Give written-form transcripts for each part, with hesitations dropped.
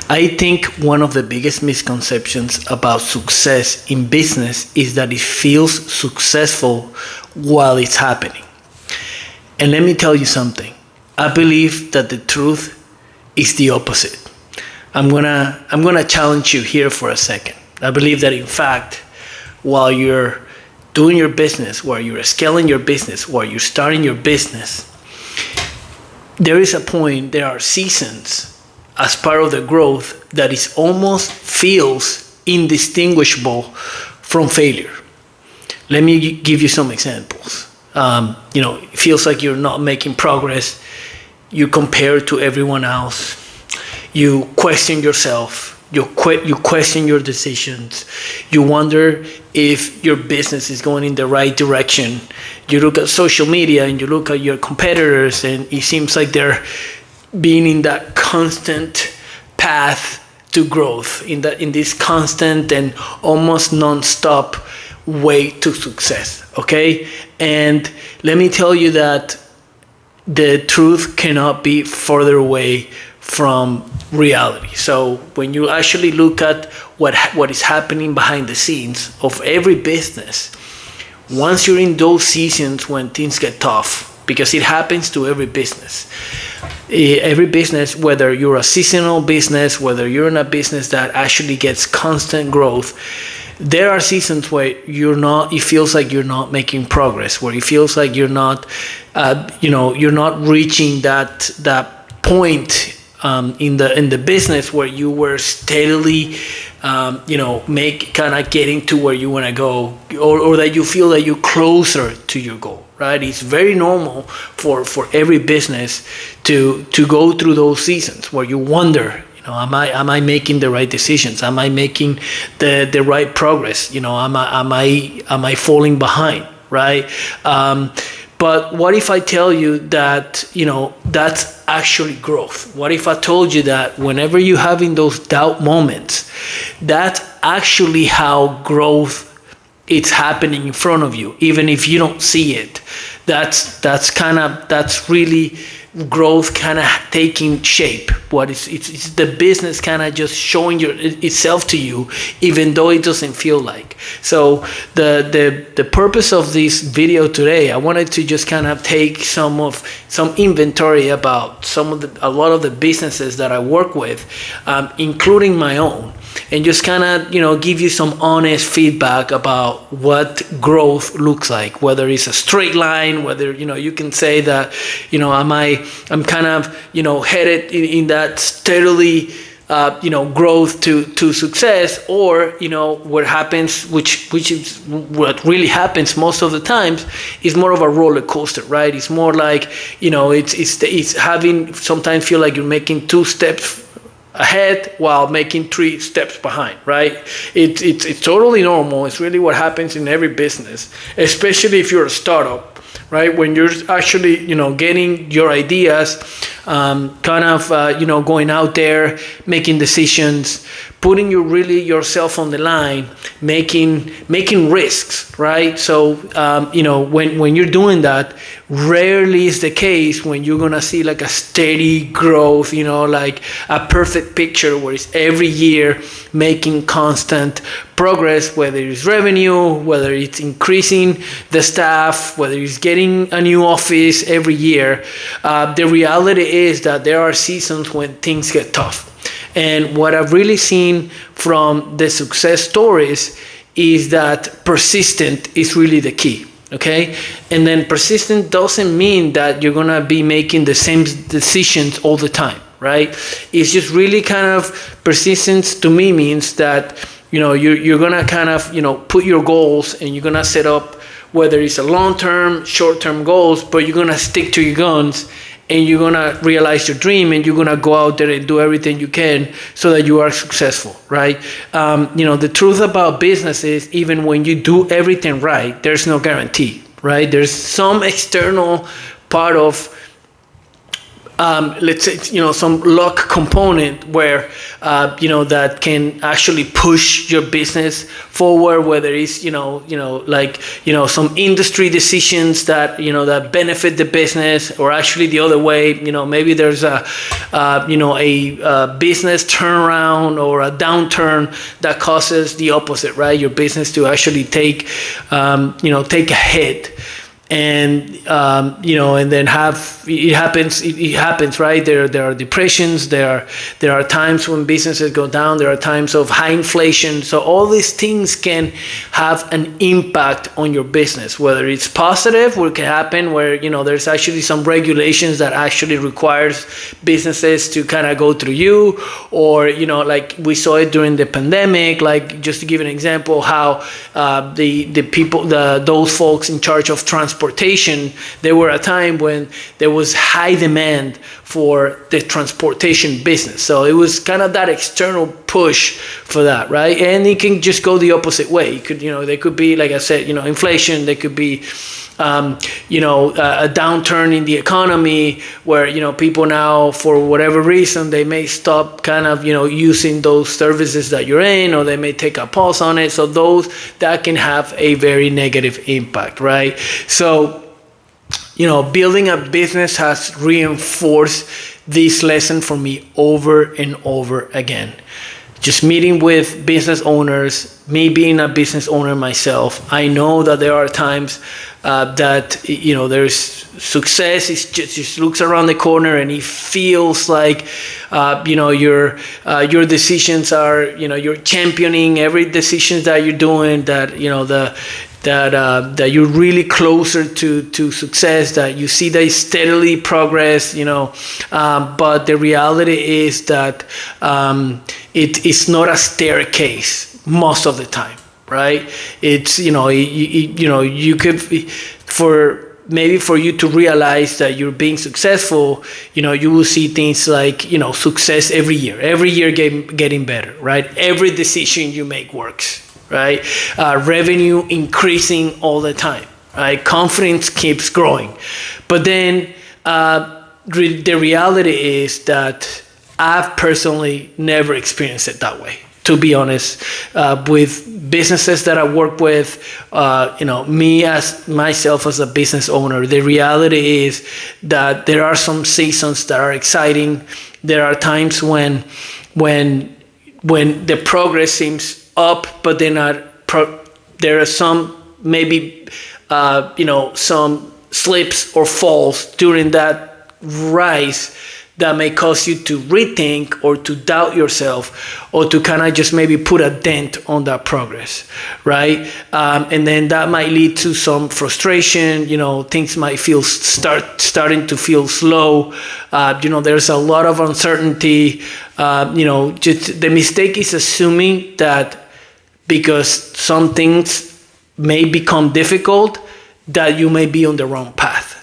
I think one of the biggest misconceptions about success in business is that it feels successful while it's happening. And let me tell you something. I believe that the truth is the opposite. I'm gonna challenge you here for a second. I believe that in fact, while you're doing your business, while you're scaling your business, while you're starting your business, there is a point, there are seasons as part of the growth that is almost feels indistinguishable from failure. Let me give you some examples. It feels like you're not making progress. You compare to everyone else. You question yourself. You question your decisions. You wonder if your business is going in the right direction. You look at social media and you look at your competitors, and it seems like they're being in that constant path to growth, in this constant and almost non-stop way to success. Okay, and let me tell you that the truth cannot be further away from reality. So when you actually look at what is happening behind the scenes of every business, once you're in those seasons when things get tough, because it happens to every business. Every business, whether you're a seasonal business, whether you're in a business that actually gets constant growth, there are seasons where it feels like you're not making progress, where it feels like you're not, you're not reaching that point in the business where you were steadily, getting to where you want to go, or that you feel that you're closer to your goal. Right? It's very normal for every business to go through those seasons where you wonder, am I making the right decisions? Am I making the right progress? Am I falling behind? Right? But what if I tell you that, that's actually growth? What if I told you that whenever you're having those doubt moments, that's actually how growth it's happening in front of you, even if you don't see it. That's really growth kind of taking shape. It's the business kind of just showing itself to you, even though it doesn't feel like. So the purpose of this video today, I wanted to just kind of take some inventory about a lot of the businesses that I work with, including my own, and just kind of give you some honest feedback about what growth looks like, whether it's a straight line, whether you can say that I'm kind of headed in that steadily growth to success, or what happens, which is what really happens most of the times, is more of a roller coaster, right? It's more like it's having, sometimes feel like you're making 2 steps ahead while making 3 steps behind, right? It's totally normal. It's really what happens in every business, especially if you're a startup, right? When you're actually, getting your ideas, going out there, making decisions, putting yourself on the line, making risks, right? So, when you're doing that, rarely is the case when you're gonna see like a steady growth, like a perfect picture where it's every year making constant progress, whether it's revenue, whether it's increasing the staff, whether it's getting a new office every year. The reality is that there are seasons when things get tough. And what I've really seen from the success stories is that persistent is really the key. Okay, and then persistent doesn't mean that you're gonna be making the same decisions all the time, right? It's just really kind of persistence to me means that you're gonna kind of put your goals, and you're gonna set up, whether it's a long-term, short-term goals, but you're gonna stick to your guns, and you're gonna realize your dream, and you're gonna go out there and do everything you can so that you are successful, right? The truth about business is, even when you do everything right, there's no guarantee, right? There's some external part of let's say, some luck component where, that can actually push your business forward, whether it's, some industry decisions that benefit the business, or actually the other way, maybe there's a business turnaround or a downturn that causes the opposite, right? Your business to actually take a hit. And and then it happens, right? There are depressions, there are times when businesses go down, there are times of high inflation. So all these things can have an impact on your business, whether it's positive, or it can happen where there's actually some regulations that actually requires businesses to kind of go through you, or like we saw it during the pandemic. Like, just to give an example, how the people, those folks in charge of transportation, there were a time when there was high demand for the transportation business. So it was kind of that external push for that, right? And it can just go the opposite way. It could, there could be, like I said, inflation. There could be, a downturn in the economy where, people now, for whatever reason, they may stop kind of, using those services that you're in, or they may take a pause on it. So that can have a very negative impact, right? So, building a business has reinforced this lesson for me over and over again. Just meeting with business owners, me being a business owner myself, I know that there are times that there's success. It just looks around the corner, and it feels like your decisions are, you're championing every decision that you're doing, that that you're really closer to success, that you see they steadily progress, but the reality is that it's not a staircase most of the time, right? It's, you could, for you to realize that you're being successful, you will see things like, success every year getting better, right? Every decision you make works, right? Revenue increasing all the time, right? Confidence keeps growing. But then the reality is that I've personally never experienced it that way, to be honest. With businesses that I work with, me as myself as a business owner, the reality is that there are some seasons that are exciting. There are times when the progress seems up, but then there are some maybe some slips or falls during that rise that may cause you to rethink or to doubt yourself, or to kind of just maybe put a dent on that progress, right? And then that might lead to some frustration. Things might starting to feel slow. There's a lot of uncertainty. Just the mistake is assuming that because some things may become difficult, that you may be on the wrong path.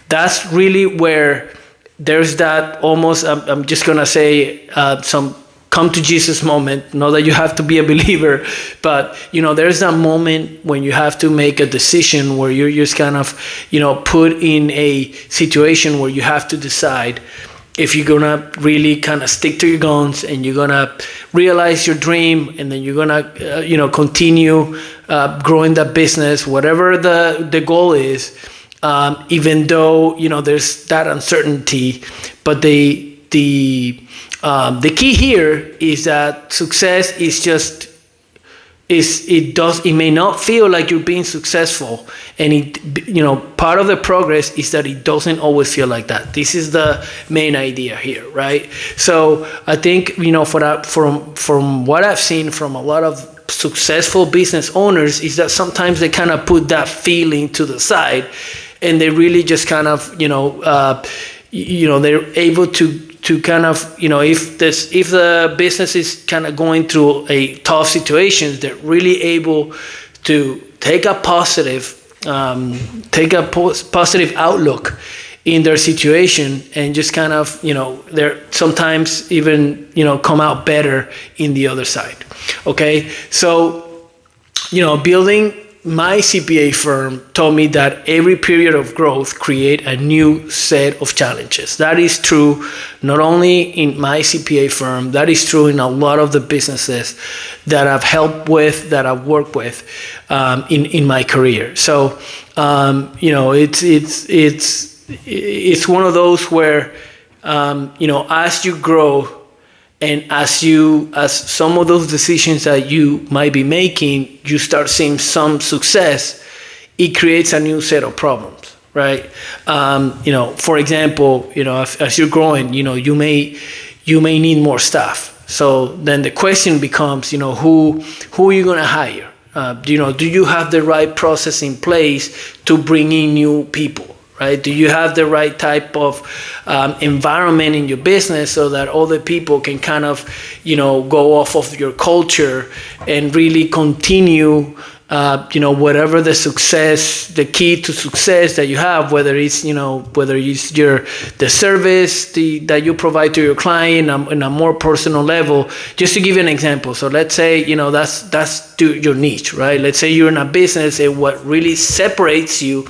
That's really where there's that almost, I'm just going to say, some come to Jesus moment. Not that you have to be a believer, but, there's that moment when you have to make a decision where you're just kind of, put in a situation where you have to decide if you're going to really kind of stick to your guns, and you're going to realize your dream, and then you're going to, continue growing that business, whatever the goal is. Even though there's that uncertainty, but the key here is that success is it may not feel like you're being successful, and part of the progress is that it doesn't always feel like that. This is the main idea here, right? So I think from what I've seen from a lot of successful business owners is that sometimes they kind of put that feeling to the side, and they really just kind of they're able to kind of if the business is kind of going through a tough situation, they're really able to take a positive outlook in their situation, and just kind of they're sometimes even come out better in the other side. Okay, so building my CPA firm told me that every period of growth create a new set of challenges. That is true not only in my CPA firm, that is true in a lot of the businesses that I've helped with, that I've worked with in my career. So it's one of those where as you grow, and as some of those decisions that you might be making, you start seeing some success, it creates a new set of problems, right? For example, as you're growing, you may need more staff. So then the question becomes, who are you going to hire? Do you have the right process in place to bring in new people? Right? Do you have the right type of environment in your business so that other people can kind of, go off of your culture and really continue, whatever the key to success that you have, whether it's the service that you provide to your client in a more personal level. Just to give you an example. So let's say, that's your niche, right? Let's say you're in a business and what really separates you,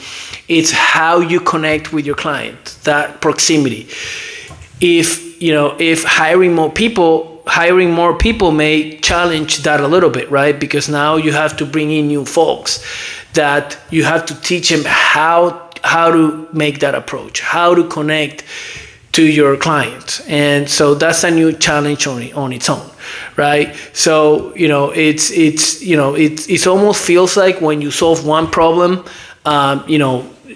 it's how you connect with your client, that proximity. If hiring more people may challenge that a little bit, right? Because now you have to bring in new folks that you have to teach them how to make that approach, how to connect to your clients. And so that's a new challenge on its own, right? So, it almost feels like when you solve one problem,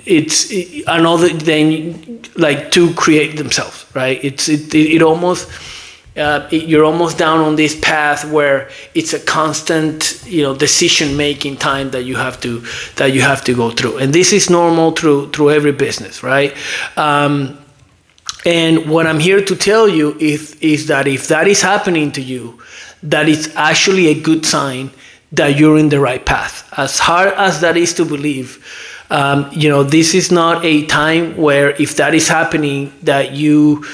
it's another thing like to create themselves, right? It almost you're almost down on this path where it's a constant decision making time that you have to go through, and this is normal through every business, right? And what I'm here to tell you is that if that is happening to you, that is actually a good sign that you're in the right path. As hard as that is to believe, this is not a time where, if that is happening, that you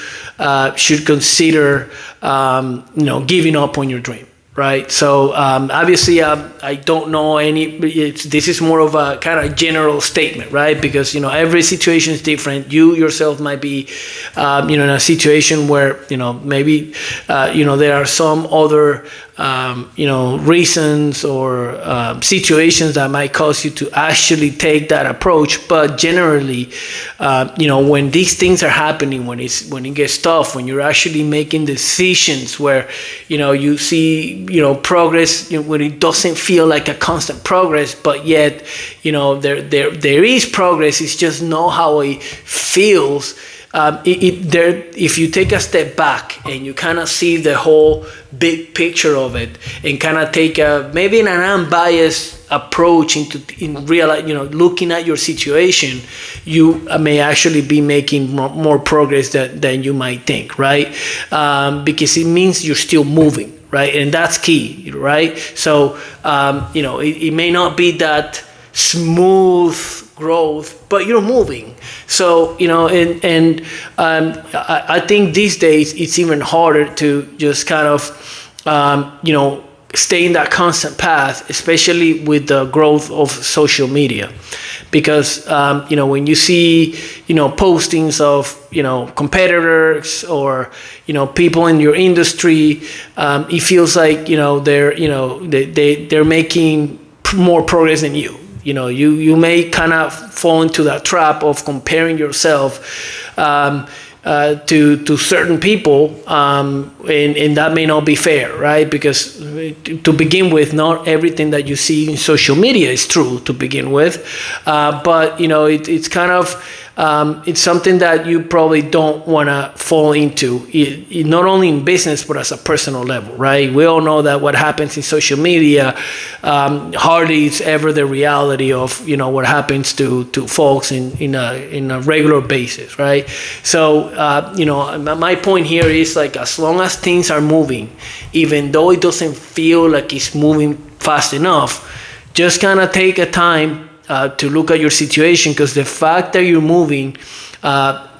should consider, giving up on your dream, right? So obviously, I don't know this is more of a kind of general statement, right? Because every situation is different. You yourself might be, in a situation where maybe there are some other reasons or situations that might cause you to actually take that approach. But generally, when these things are happening, when it gets tough, when you're actually making decisions where you see progress, when it doesn't feel like a constant progress, but yet there is progress. It's just not how it feels. If you take a step back and you kind of see the whole big picture of it and kind of take maybe an unbiased approach in real, looking at your situation, you may actually be making more progress than you might think, right? Because it means you're still moving, right? And that's key, right? So it may not be that smooth growth, but you're moving. So I think these days it's even harder to just kind of stay in that constant path, especially with the growth of social media, because when you see postings of competitors or people in your industry, it feels like they're making more progress than you. You may kind of fall into that trap of comparing yourself to certain people, and that may not be fair, right? Because to begin with, not everything that you see in social media is true to begin with, but it's kind of it's something that you probably don't want to fall into, not only in business but as a personal level, right? We all know that what happens in social media hardly is ever the reality of what happens to folks in a regular basis, right? So my point here is, like, as long as things are moving, even though it doesn't feel like it's moving fast enough, just kind of take a time to look at your situation, because the fact that you're moving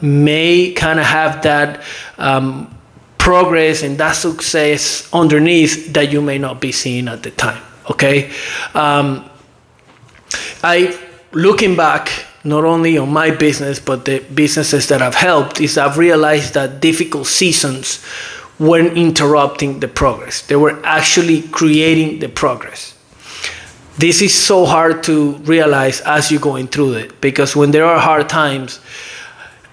may kind of have that progress and that success underneath that you may not be seeing at the time, okay? I, looking back, not only on my business, but the businesses that I've helped, is I've realized that difficult seasons weren't interrupting the progress. They were actually creating the progress. This is so hard to realize as you're going through it, because when there are hard times,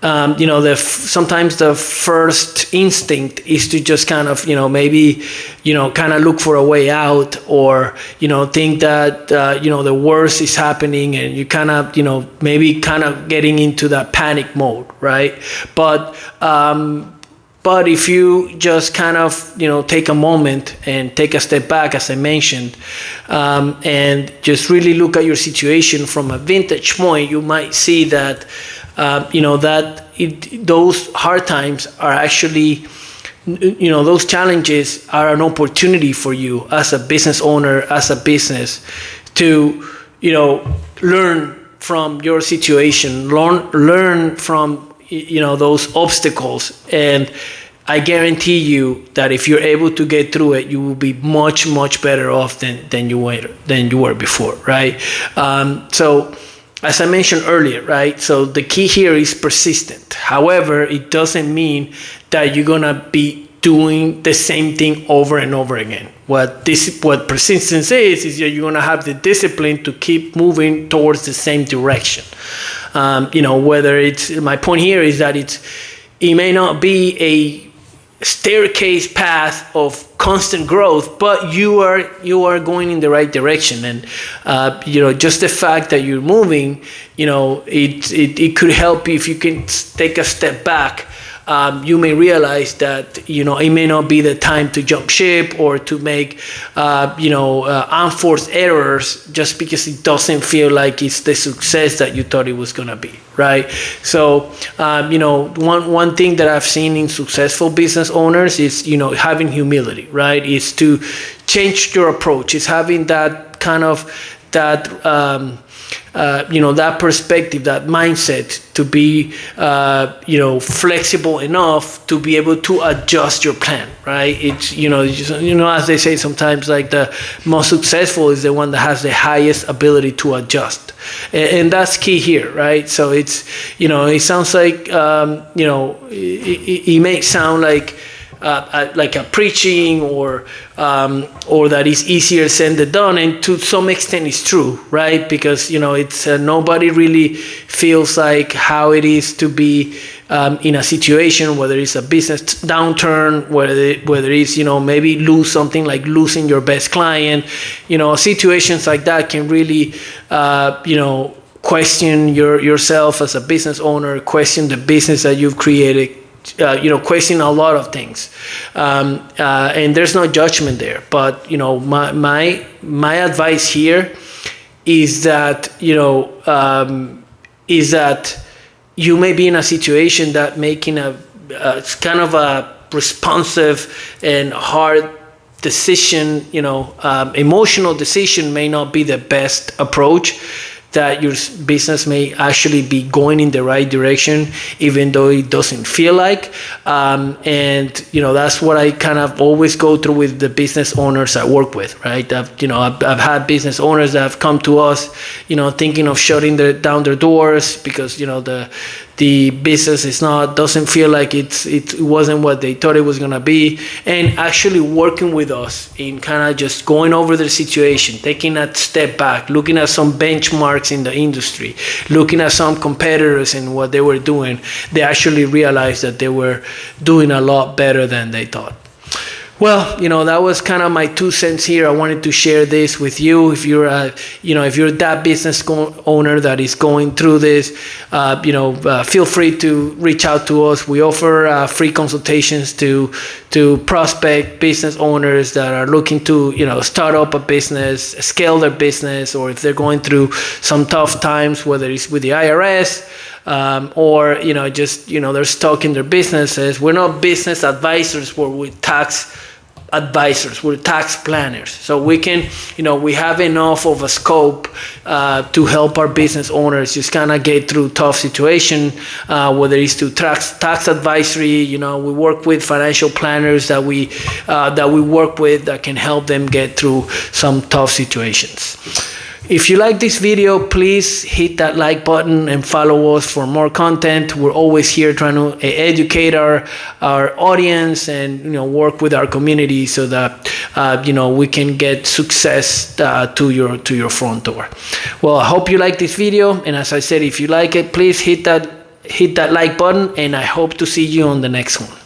sometimes the first instinct is to just kind of, maybe, kind of look for a way out, or, think that, the worst is happening, and you kind of, maybe kind of getting into that panic mode, right? But if you just kind of, take a moment and take a step back, as I mentioned, and just really look at your situation from a vintage point, you might see that, those hard times are actually, those challenges are an opportunity for you as a business owner, as a business, to, learn from your situation, learn from, those obstacles. And I guarantee you that if you're able to get through it, you will be much, much better off than you were before, right? So as I mentioned earlier, right? So the key here is persistent. However, it doesn't mean that you're gonna be doing the same thing over and over again. What persistence is that you're gonna have the discipline to keep moving towards the same direction. Whether it's, my point here is that it may not be a staircase path of constant growth, but you are going in the right direction. And just the fact that you're moving, it could help you if you can take a step back. You may realize that it may not be the time to jump ship or to make unforced errors, just because it doesn't feel like it's the success that you thought it was gonna be, right? So one thing that I've seen in successful business owners is having humility, right? Is to change your approach. Is having that kind of that perspective, that mindset, to be flexible enough to be able to adjust your plan, right? It's as they say sometimes, like, the most successful is the one that has the highest ability to adjust, and that's key here, right? So it's it sounds like it may sound like a preaching, or that is easier said than done, and to some extent it's true, right? Because it's nobody really feels like how it is to be in a situation, whether it's a business downturn, whether it's maybe lose something like losing your best client. Situations like that can really question yourself as a business owner, question the business that you've created, question a lot of things, and there's no judgment there. But my advice here is that you may be in a situation that making a kind of a responsive and hard decision, emotional decision, may not be the best approach, that your business may actually be going in the right direction, even though it doesn't feel like. And that's what I kind of always go through with the business owners I work with, right? I've had business owners that have come to us, thinking of shutting down their doors because the business doesn't feel like it wasn't what they thought it was gonna be, and actually working with us in kind of just going over the situation, taking a step back, looking at some benchmarks in the industry, looking at some competitors and what they were doing. They actually realized that they were doing a lot better than they thought. Well, that was kind of my 2 cents here. I wanted to share this with you. If you're that business owner that is going through this, feel free to reach out to us. We offer free consultations to prospect business owners that are looking to, start up a business, scale their business, or if they're going through some tough times, whether it's with the IRS, or they're stuck in their businesses. We're not business advisors, we're tax advisors, we're tax planners. So we can, we have enough of a scope to help our business owners just kind of get through tough situation, whether it's to tax advisory. We work with financial planners that we work with that can help them get through some tough situations. If you like this video, please hit that like button and follow us for more content. We're always here trying to educate our audience and work with our community so that we can get success to your front door. Well, I hope you like this video, and as I said, if you like it, please hit that like button, and I hope to see you on the next one.